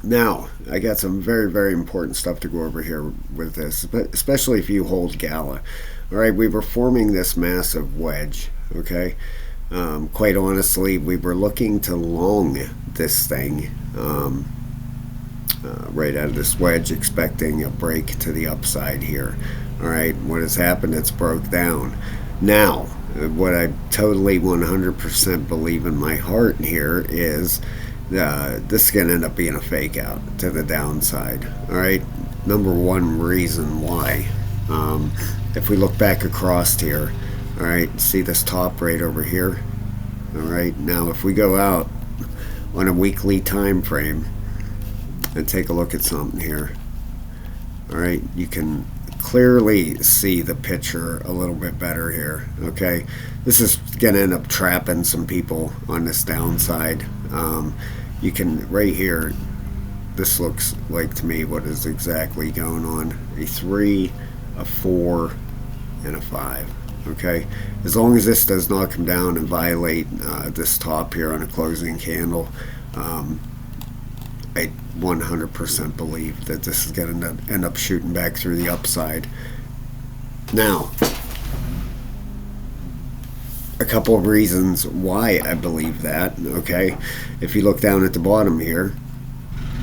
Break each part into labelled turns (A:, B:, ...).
A: Now, I got some very, very important stuff to go over here with this, but especially if you hold Gala. All right, we were forming this massive wedge, okay? Quite honestly, we were looking to long this thing right out of this wedge, expecting a break to the upside here. All right, what has happened? It's broke down. Now, what I totally 100% believe in my heart here is this is going to end up being a fake out to the downside. All right, number one reason why. If we look back across here, all right, see this top right over here. All right, now if we go out on a weekly time frame and take a look at something here, all right, you can clearly see the picture a little bit better here. Okay, this is going to end up trapping some people on this downside. You can right here, this looks like to me what is exactly going on: a 3, a 4, and a 5. Okay, as long as this does not come down and violate this top here on a closing candle, I 100% believe that this is going to end up shooting back through the upside. Now, a couple of reasons why I believe that. Okay, if you look down at the bottom here,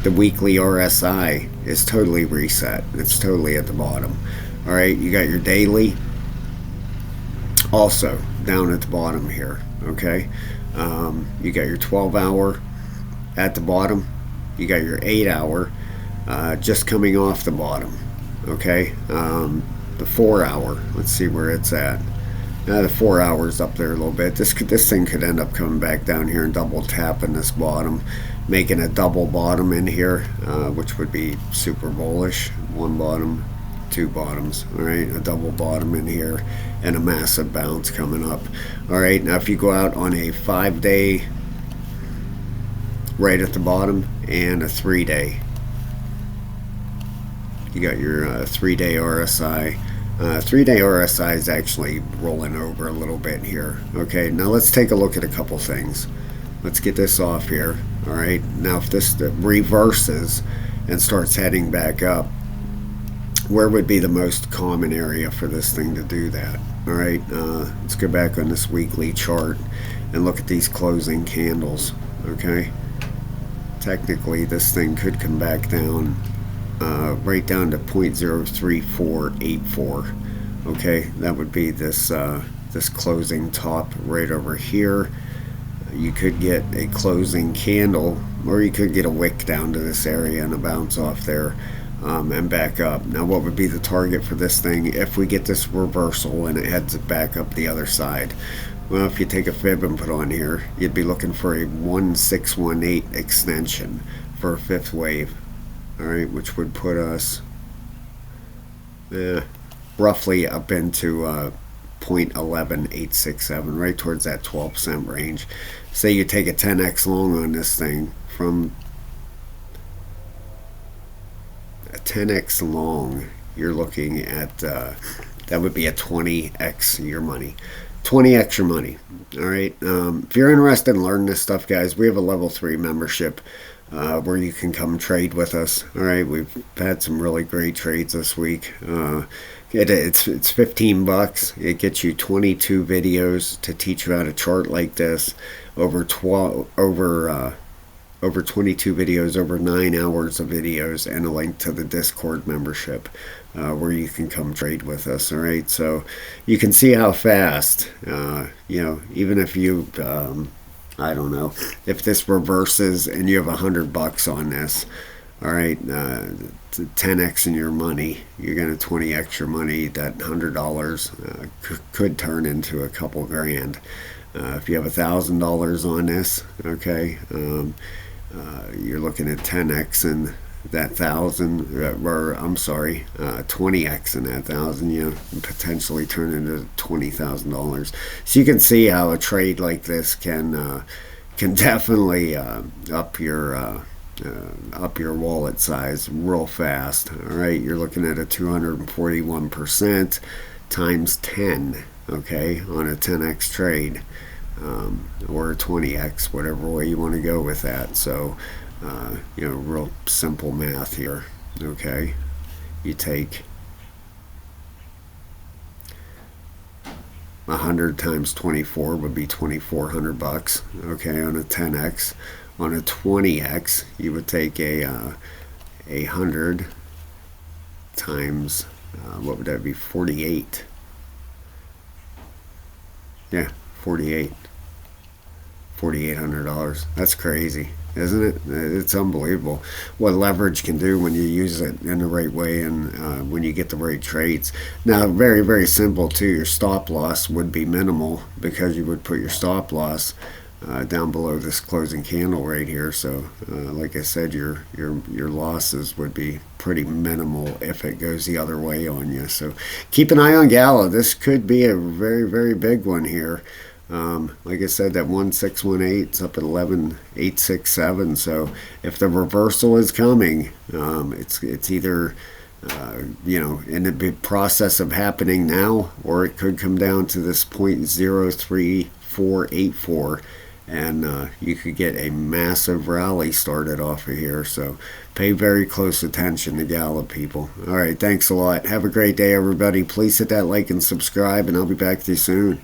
A: the weekly RSI is totally reset. It's totally at the bottom. All right, you got your daily also down at the bottom here. Okay, you got your 12-hour at the bottom. You got your 8-hour just coming off the bottom. Okay, the 4-hour. Let's see where it's at. Now the 4 hours up there a little bit. This thing could end up coming back down here and double tapping this bottom, making a double bottom in here, which would be super bullish. One bottom, two bottoms. All right, a double bottom in here, and a massive bounce coming up. All right, now if you go out on a 5-day, right at the bottom, and a 3-day, you got your 3-day RSI. 3-day RSI is actually rolling over a little bit here. Okay, now let's take a look at a couple things. Let's get this off here. All right, now if this reverses and starts heading back up, where would be the most common area for this thing to do that? All right, let's go back on this weekly chart and look at these closing candles. Okay, technically this thing could come back down right down to 0.03484. Okay, that would be this this closing top right over here. You could get a closing candle, or you could get a wick down to this area and a bounce off there, and back up. Now, what would be the target for this thing if we get this reversal and it heads back up the other side? Well, if you take a fib and put on here, you'd be looking for a 1618 extension for a fifth wave. All right, which would put us roughly up into 0.11867, right towards that 12-cent range. Say you take a 10x long on this thing, from a 10x long, you're looking at that would be a 20x your money. 20x your money. All right. If you're interested in learning this stuff, guys, we have a level 3 membership where you can come trade with us. All right, we've had some really great trades this week. It's $15. It gets you 22 videos to teach you how to chart like this. Over 22 videos, over 9 hours of videos, and a link to the Discord membership where you can come trade with us. All right, so you can see how fast, even if you I don't know, if this reverses and you have $100 on this, all right, 10x in your money, you're going to 20x your money. That $100 could turn into a couple grand. If you have $1,000 on this, okay, you're looking at 10x and that 20x in that 1,000, potentially turn into $20,000. So you can see how a trade like this can definitely up your wallet size real fast. All right, you're looking at a 241% times 10. Okay, on a 10x trade, or a 20x, whatever way you want to go with that. So real simple math here. Okay, you take 100 times 24 would be 2,400 bucks. Okay, on a 10x. On a 20x, you would take a 100 times what would that be? 48. Yeah, 48. $4,800. That's crazy, isn't it? It's unbelievable what leverage can do when you use it in the right way and when you get the right trades. Now, very, very simple too. Your stop loss would be minimal because you would put your stop loss down below this closing candle right here. So, like I said, your losses would be pretty minimal if it goes the other way on you. So, keep an eye on Gala. This could be a very, very big one here. Like I said, that 1618 is up at 11867. So if the reversal is coming, it's either in the process of happening now, or it could come down to this 0.03484, and you could get a massive rally started off of here. So pay very close attention to Gala, people. All right, thanks a lot. Have a great day, everybody. Please hit that like and subscribe, and I'll be back to you soon.